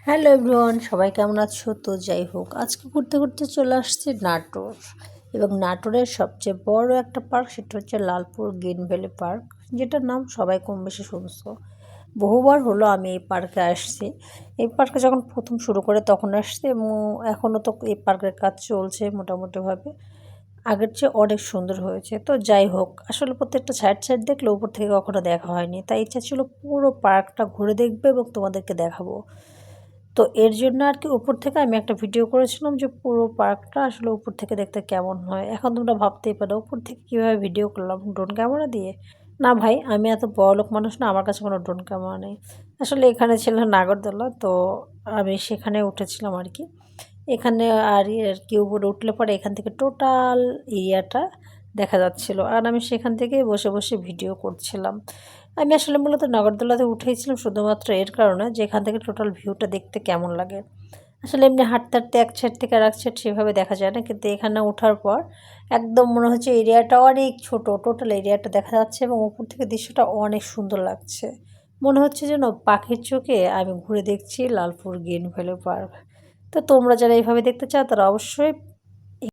Hello everyone, সবাই কেমন আছো? তো যাই হোক, আজকে ঘুরতে ঘুরতে চলে আসছে নাটোর। এবং নাটোরের সবচেয়ে বড় একটা পার্ক, সেটা হচ্ছে লালপুর গ্রিন ভ্যালি পার্ক, যেটার নাম সবাই কম বেশি শুনছো। বহুবার হলো আমি এই পার্কে আসছি। এই পার্কে যখন প্রথম শুরু করে তখন আসছি, এবং এখনও তো এই পার্কের কাজ চলছে মোটামুটিভাবে। আগের চেয়ে অনেক সুন্দর হয়েছে। তো যাই হোক, আসলে প্রত্যেকটা সাইড সাইড দেখলে উপর থেকে কখনো দেখা হয়নি, তাই ইচ্ছা ছিল পুরো পার্কটা ঘুরে দেখবে এবং তোমাদেরকে দেখাবো। তো এর জন্য আর কি উপর থেকে আমি একটা ভিডিও করেছিলাম যে পুরো পার্কটা আসলে উপর থেকে দেখতে কেমন হয়। এখন তোমরা ভাবতেই পারো উপর থেকে কীভাবে ভিডিও করলাম, ড্রোন ক্যামেরা দিয়ে? না ভাই, আমি এত বড়লোক মানুষ না, আমার কাছে কোনো ড্রোন ক্যামেরা নেই। আসলে এখানে ছিল নাগরদোলা, তো আমি সেখানে উঠেছিলাম আর কি। এখানে আর কি উপরে উঠলে পরে এখান থেকে টোটাল এরিয়াটা দেখা যাচ্ছিল, আর আমি সেখান থেকে বসে বসে ভিডিও করছিলাম। আমি আসলে মূলত নাগরদোলাতে উঠেছিলাম শুধুমাত্র এর কারণে যে এখান থেকে টোটাল ভিউটা দেখতে কেমন লাগে। আসলে এমনি হাঁটতে হাঁটতে এক সাইড থেকে আর এক সাইড সেভাবে দেখা যায় না, কিন্তু এখানে ওঠার পর একদম মনে হচ্ছে এরিয়াটা অনেক ছোট, টোটাল এরিয়াটা দেখা যাচ্ছে এবং উপর থেকে দৃশ্যটা অনেক সুন্দর লাগছে। মনে হচ্ছে যেন পাখির চোখে আমি ঘুরে দেখছি লালপুর গ্রিন ভ্যালি পার্ক। তো তোমরা যারা এইভাবে দেখতে চাও তারা অবশ্যই